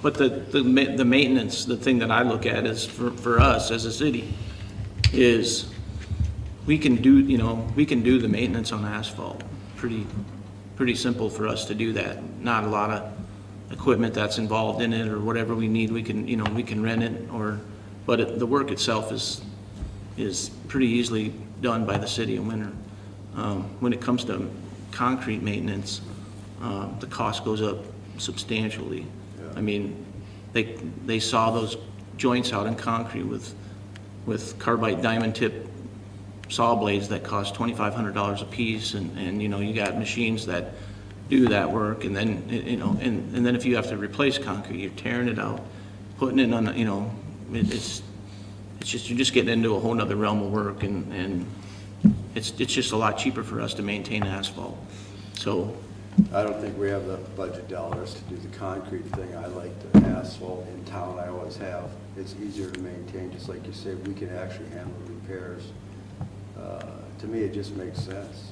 But the maintenance, the thing that I look at is for us as a city, is we can do the maintenance on asphalt. Pretty simple for us to do that. Not a lot of equipment that's involved in it or whatever we need, we can rent it but the work itself is pretty easily done by the city in winter. When it comes to concrete maintenance, the cost goes up substantially. I mean, they saw those joints out in concrete with carbide diamond tip saw blades that cost $2,500 a piece, and you got machines that do that work, and then and then if you have to replace concrete, you're tearing it out, putting it on, it's just, you're just getting into a whole nother realm of work, and it's just a lot cheaper for us to maintain asphalt. So I don't think we have the budget dollars to do the concrete thing. I like the asphalt in town, I always have. It's easier to maintain, just like you said, we can actually handle repairs. To me, it just makes sense.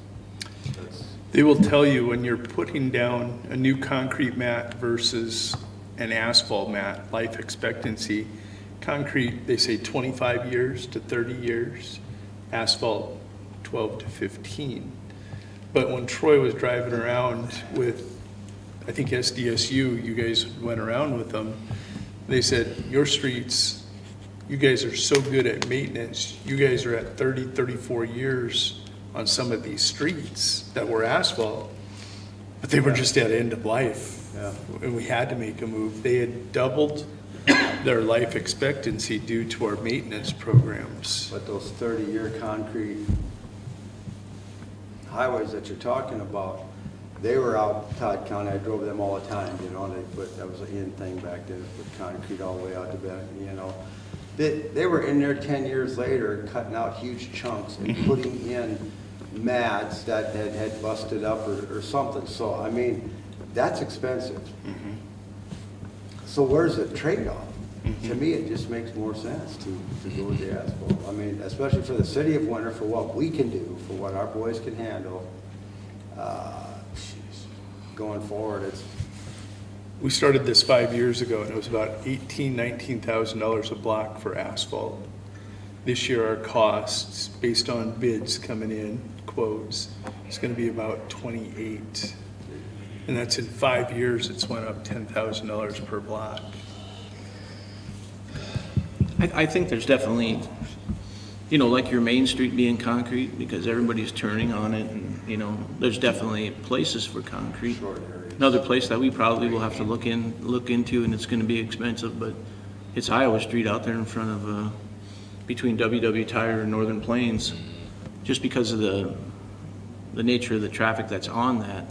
They will tell you when you're putting down a new concrete mat versus an asphalt mat, life expectancy. Concrete, they say 25 years to 30 years. Asphalt, 12 to 15. But when Troy was driving around with, I think SDSU, you guys went around with them, they said, your streets you guys are so good at maintenance. You guys are at 30, 34 years on some of these streets that were asphalt, but they were just at end of life. Yeah. And we had to make a move. They had doubled their life expectancy due to our maintenance programs. But those 30-year concrete highways that you're talking about, they were out Todd County, I drove them all the time, you know, that was an in thing back then, put concrete all the way out to back, you know. They were in there 10 years later, cutting out huge chunks and putting in mads that had busted up or something, so, I mean, that's expensive. So where's the trade-off? To me, it just makes more sense to go with the asphalt. I mean, especially for the city of Winter, for what we can do, for what our boys can handle. Going forward, it's, We started this 5 years ago, and it was about $19,000 a block for asphalt. This year, our costs, based on bids coming in, quotes, it's gonna be about 28. And that's in 5 years, it's went up $10,000 per block. I think there's definitely, you know, like your main street being concrete, because everybody's turning on it, and, you know, there's definitely places for concrete. short areas. Another place that we probably will have to look into, and it's gonna be expensive, but it's Iowa Street out there in front of, between WW Tire and Northern Plains, just because of the nature of the traffic that's on that.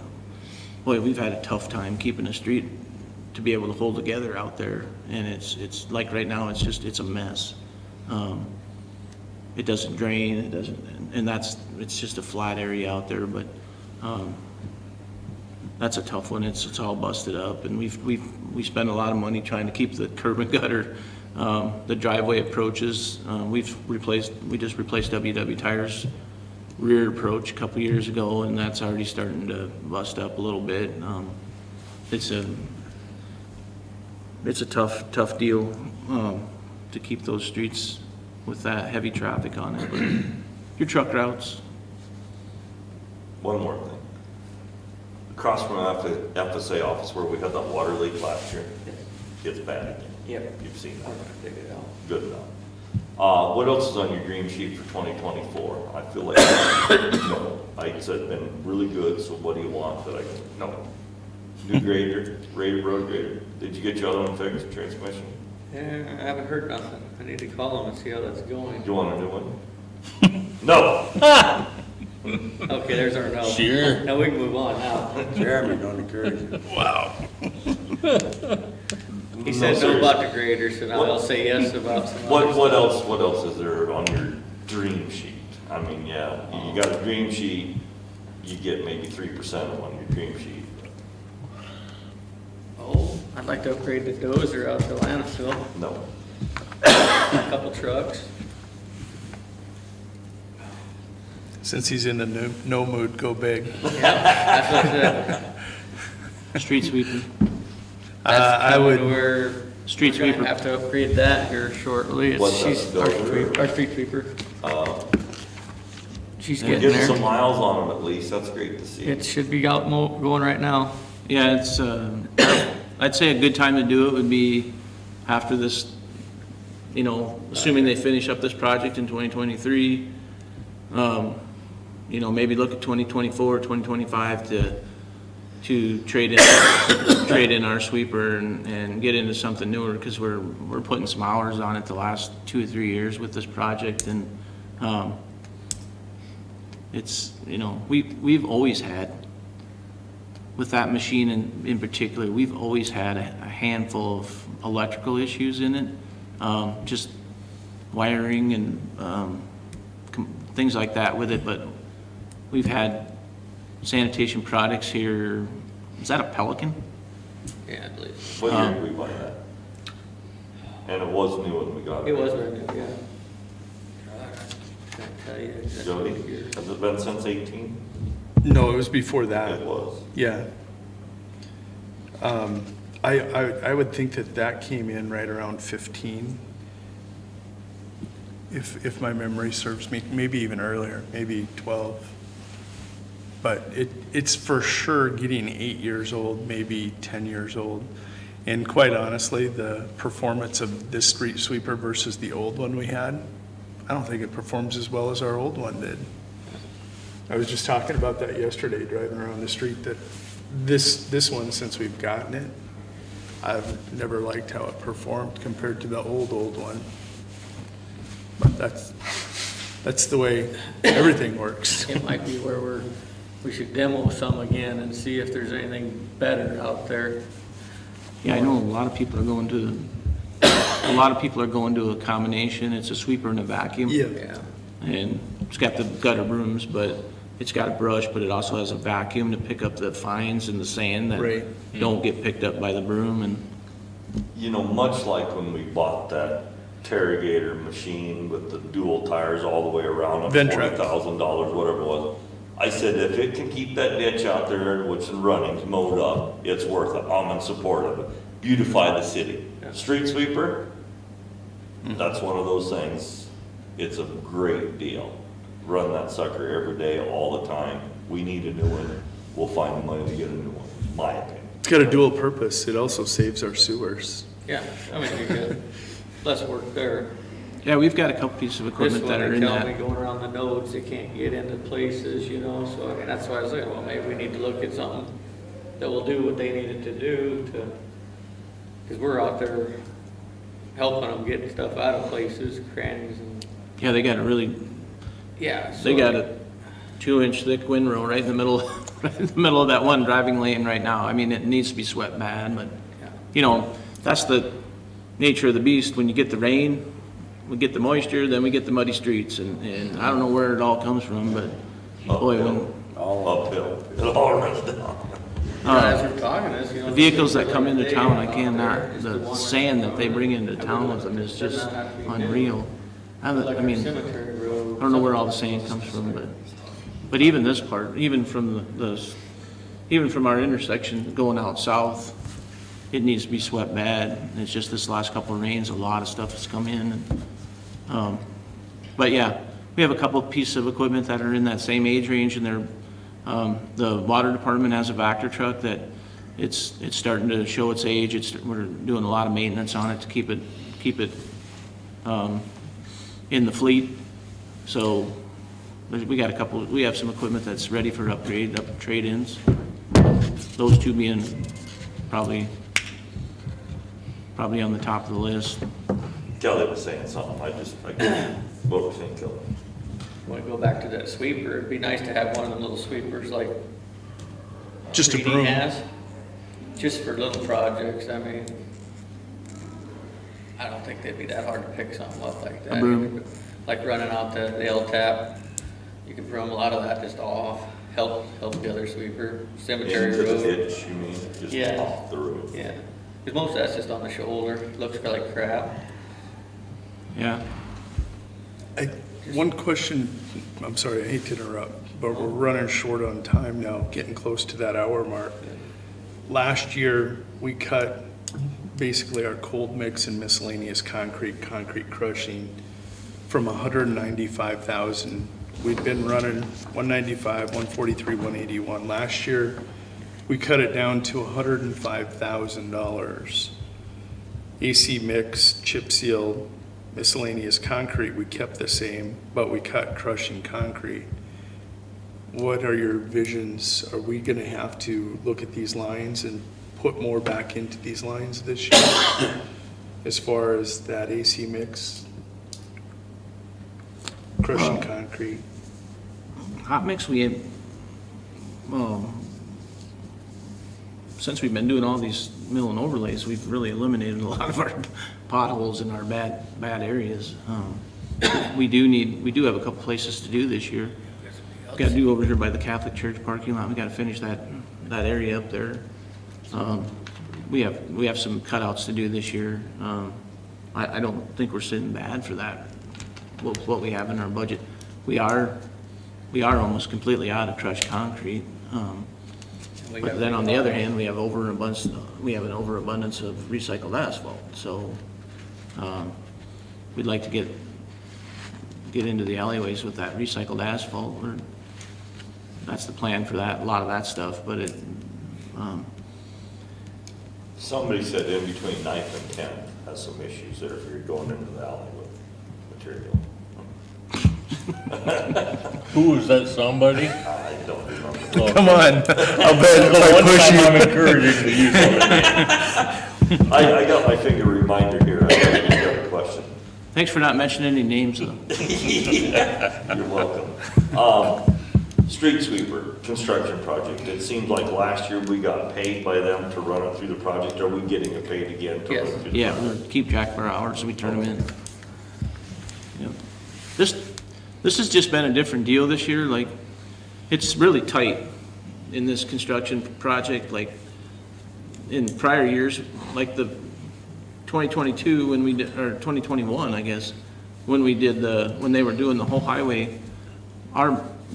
Boy, we've had a tough time keeping the street to be able to hold together out there, and it's like right now, it's a mess. It doesn't drain, it doesn't, and it's just a flat area out there, but, that's a tough one. It's all busted up, and we spend a lot of money trying to keep the curb and gutter, the driveway approaches. We just replaced WW Tires rear approach a couple years ago, and that's already starting to bust up a little bit. It's a tough deal, to keep those streets with that heavy traffic on it, but your truck routes. One more thing. Across from the FSA office where we had that water leak last year, it's bad again. Yep. You've seen I'm that. gonna dig it out. Good enough. What else is on your dream sheet for 2024? I feel like, no, I said been really good, so what do you want that I can, no. New grader, road grader. Did you get your other one fixed, transmission? Yeah, I haven't heard nothing. I need to call them and see how that's going. Do you want a new one? No. Okay, there's our no. Sure. Now we can move on now. Jeremy, don't encourage it. Wow. He said no about the grader, so now I'll say yes about some other What stuff. else is there on your dream sheet? I mean, yeah, you got a dream sheet, you get maybe 3% on your dream sheet. Oh, I'd like to upgrade the dozer out to landfill, No. a couple trucks. Since he's in the no mood, go big. That's what I said. Street sweeper. I would, We're Street gonna sweeper. have to upgrade that here shortly. What's that, She's our dozer? street sweeper. She's You're getting getting some there. miles on them at least, that's great to see. It should be out going right now. Yeah, it's, I'd say a good time to do it would be after this, you know, assuming they finish up this project in 2023. You know, maybe look at 2024, 2025 to trade in our sweeper and get into something newer, because we're putting some hours on it the last 2 or 3 years with this project, and it's, you know, we've always had, with that machine in particular, we've always had a handful of electrical issues in it, just wiring and things like that with it, but we've had sanitation products here. Is that a Pelican? Yeah, I believe. What year did we buy that? And it was new when we got it. It was brand new, yeah. I can't tell you Jody, exactly the year. has it been since 18? no, it was before that. It was. Yeah. I would think that came in right around 15, if my memory serves me, maybe even earlier, maybe 12. But it's for sure getting 8 years old, maybe 10 years old. And quite honestly, the performance of this street sweeper versus the old one we had, I don't think it performs as well as our old one did. I was just talking about that yesterday, driving around the street, that this one, since we've gotten it, I've never liked how it performed compared to the old one. But that's the way everything works. It might be where we should demo some again and see if there's anything better out there. Yeah, I know a lot of people are going to a combination. It's a sweeper and a vacuum. Yeah. And it's got the gutter brooms, but it's got a brush, but it also has a vacuum to pick up the fines and the sand that Right. don't get picked up by the broom. And You know, much like when we bought that Terrigator machine with the dual tires all the way around, Ventrac. $40,000, whatever it was. I said, if it can keep that ditch out there, which is running, mowed up, it's worth it. I'm in support of it. Beautify the city. Street sweeper, that's one of those things. It's a great deal. Run that sucker every day, all the time. We need a new one. We'll find the money to get a new one, my opinion. It's got a dual purpose. It also saves our sewers. Yeah, I mean, you get less work there. yeah, we've got a couple pieces of This equipment one, that are they in tell me that. going around the nodes, they can't get into places, you know, so I mean, that's why I was like, well, maybe we need to look at something that will do what they needed to do to, because we're out there helping them get stuff out of places, crannies and, Yeah, they got a really, yeah. so- they got a 2-inch thick windrow right in the middle, right in the middle of that one driving lane right now. I mean, it needs to be swept bad, but, Yeah. you know, that's the nature of the beast. When you get the rain, we get the moisture, then we get the muddy streets, and I don't know where it all comes from, but boy, when, Uphill, it all runs down. As we're talking this, you know. the vehicles that come into they town, I out cannot, there, just the one sand that they bring into that town would- with them is does just not have to be unreal. I like our mean, cemetery road. I don't know where all the sand comes from, but even this part, even from even from our intersection going out south, it needs to be swept bad. And it's just this last couple of rains, a lot of stuff has come in. And, but yeah, we have a couple of pieces of equipment that are in that same age range, and they're, the water department has a Vector truck that it's starting to show its age. We're doing a lot of maintenance on it to keep it in the fleet. So we have some equipment that's ready for trade-ins. Those two being probably on the top of the list. Kelly was saying something, what was saying, Kelly? Want to go back to that sweeper, it'd be nice to have one of them little sweepers like. Just a 3D broom. has, just for little projects, I mean, I don't think they'd be that hard to pick something up like that. A broom. Like running out the L-tap, you can broom a lot of that just off, help the other sweeper, cemetery Into the road. ditch, you mean, just Yeah. off the road. Yeah, because most of that's just on the shoulder, looks like crap. Yeah. One question, I'm sorry, I hate to interrupt, but we're running short on time now, getting close to that hour mark. Last year, we cut basically our cold mix and miscellaneous concrete crushing from 195,000. We'd been running 195, 143, 181. Last year, we cut it down to $105,000. AC mix, chip seal, miscellaneous concrete, we kept the same, but we cut crushing concrete. What are your visions? Are we gonna have to look at these lines and put more back into these lines this year? As far as that AC mix, crushing concrete? Hot mix, since we've been doing all these mill and overlays, we've really eliminated a lot of our potholes in our bad areas. We do have a couple places to do this year. Got to do over here by the Catholic Church parking lot. We got to finish that area up there. We have some cutouts to do this year. I don't think we're sitting bad for that. What we have in our budget, we are almost completely out of crushed concrete. But then on the other hand, we have an overabundance of recycled asphalt. So we'd like to get into the alleyways with that recycled asphalt. That's the plan for that, a lot of that stuff. But Somebody said in between 9th and 10th has some issues there if you're going into the alley with material. Who is that, somebody? I don't remember. Come on, I'll bet if I One push time I'm you. encouraging to use it. I got my finger reminder here. I got a question. Thanks for not mentioning any names, though. You're welcome. Street sweeper construction project. It seems like last year we got paid by them to run it through the project. Are we getting it paid again to run it through the Yeah, project? we'll keep track of our hours, we turn them in. Yep. This has just been a different deal this year, like, it's really tight in this construction project, like, in prior years, like the 2022, when we did, or 2021, I guess, when they were doing the whole highway,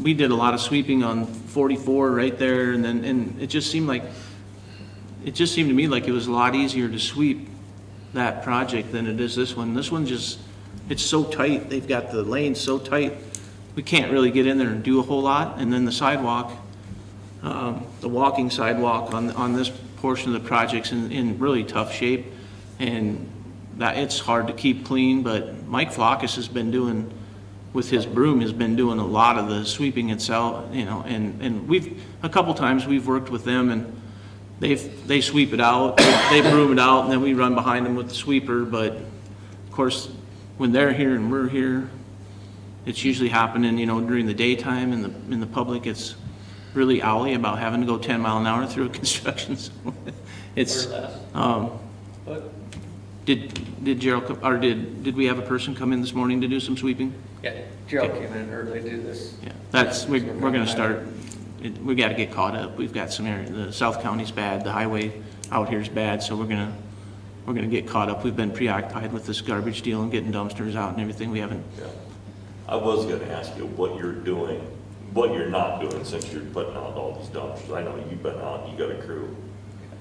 we did a lot of sweeping on 44 right there, and it just seemed to me like it was a lot easier to sweep that project than it is this one. This one just, it's so tight, they've got the lanes so tight, we can't really get in there and do a whole lot, and then the sidewalk, the walking sidewalk on this portion of the project's in really tough shape, and that, it's hard to keep clean, but Mike Flockus has been doing, with his broom, has been doing a lot of the sweeping itself, you know, and a couple times we've worked with them, and they sweep it out, they broom it out, and then we run behind them with the sweeper, but of course, when they're here and we're here, it's usually happening, you know, during the daytime, and in the public, it's really owly about having to go 10 mile an hour through a construction zone. It's, Or less. But, did Gerald, or did we have a person come in this morning to do some sweeping? yeah, Gerald came in early to do this. Yeah, we're gonna start, we gotta get caught up. We've got some area, the South County's bad, the highway out here's bad, so we're gonna get caught up. We've been preoccupied with this garbage deal and getting dumpsters out and everything. We haven't, Yeah. I was gonna ask you what you're doing, what you're not doing since you're putting out all these dumpsters. I know you've been out, you got a crew.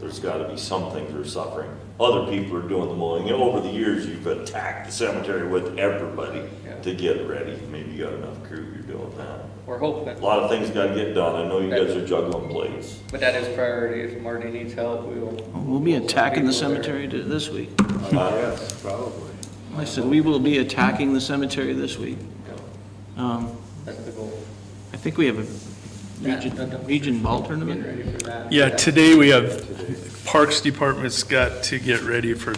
There's gotta be some things you're suffering. Other people are doing the mowing. You know, over the years, you've attacked the cemetery with everybody Yeah. to get it ready. Maybe you got enough crew, you're doing that. We're hoping, A lot of things gotta get done. I know you guys are juggling plates. but that is priority. If Marty needs help, we will. we'll be attacking the People there. cemetery this week. Yes, probably. I said, we will be attacking the cemetery this week. That's the goal. I think we have a region ball Get tournament. ready for that. Yeah, today we have, Parks Department's got to get ready for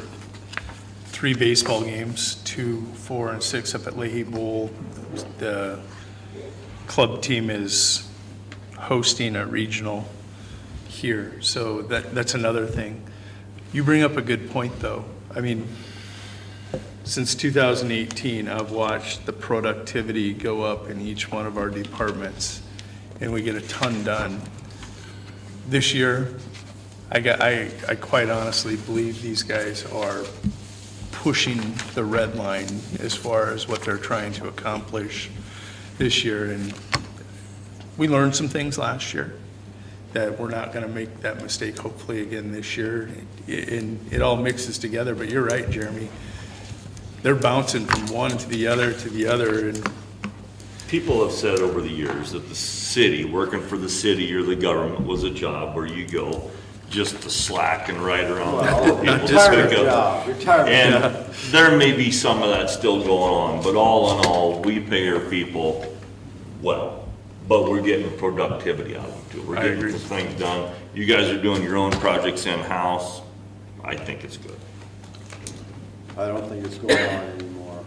3 baseball games, 2, 4, and 6 up at Leahy Bowl. The club team is hosting a regional here, so that's another thing. You bring up a good point, though. I mean, since 2018, I've watched the productivity go up in each one of our departments, and we get a ton done. This year, I quite honestly believe these guys are pushing the red line as far as what they're trying to accomplish this year. And we learned some things last year that we're not going to make that mistake hopefully again this year. And it all mixes together, but you're right, Jeremy. They're bouncing from one to the other, and People have said over the years that the city, working for the city or the government was a job where you go just to slack and ride around. Well, People retirement pick up. job, retirement job. And there may be some of that still going on, but all in all, we pay our people well. But we're getting productivity out of them too. We're I getting agree. some things done. You guys are doing your own projects in-house. I think it's good. I don't think it's going on anymore.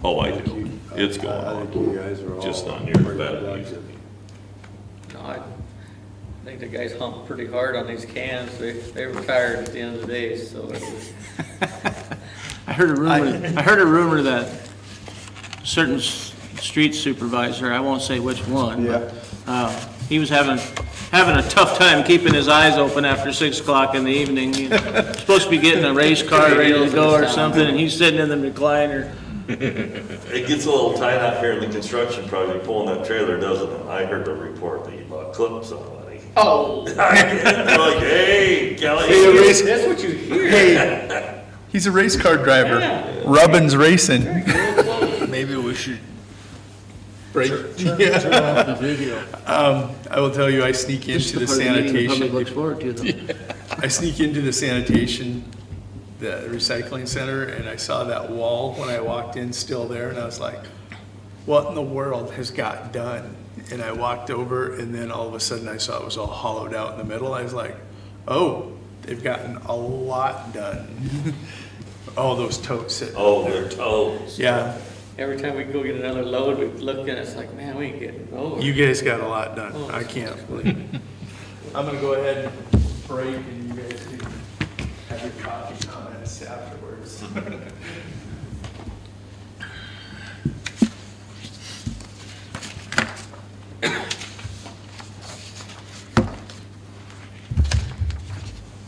Oh, I think do. you- It's going I think you on. guys are all. Just not near as pretty bad as it productive. used to be. No, I think the guys humped pretty hard on these cans. They were tired at the end of the day, so it was. I heard a rumor that a certain street supervisor, I won't say which one, but, he was having a tough time keeping his eyes open after 6 o'clock in the evening. He's supposed to be getting a race car ready to go or something, and he's sitting in the recliner. It gets a little tight out here in the construction project, pulling that trailer, doesn't it? I heard a report that you clipped somebody. Oh, They're like, hey, Kelly. that's what you hear. he's a race car driver. Yeah. Rubbin's Racing. Maybe we should Break. turn off the video. I will tell you, I sneak into the This is part of the meeting the sanitation. public looks forward to, though. I sneak into the sanitation, the recycling center, and I saw that wall when I walked in still there, and I was like, what in the world has got done? And I walked over, and then all of a sudden I saw it was all hollowed out in the middle. I was like, oh, they've gotten a lot done. All those totes sitting Oh, there. they're toes. Yeah, Every time we go get another load, we look at it, it's like, man, we ain't getting those. you guys got a lot done. I can't believe it. I'm gonna go ahead and break, and you guys can have your coffee comments afterwards.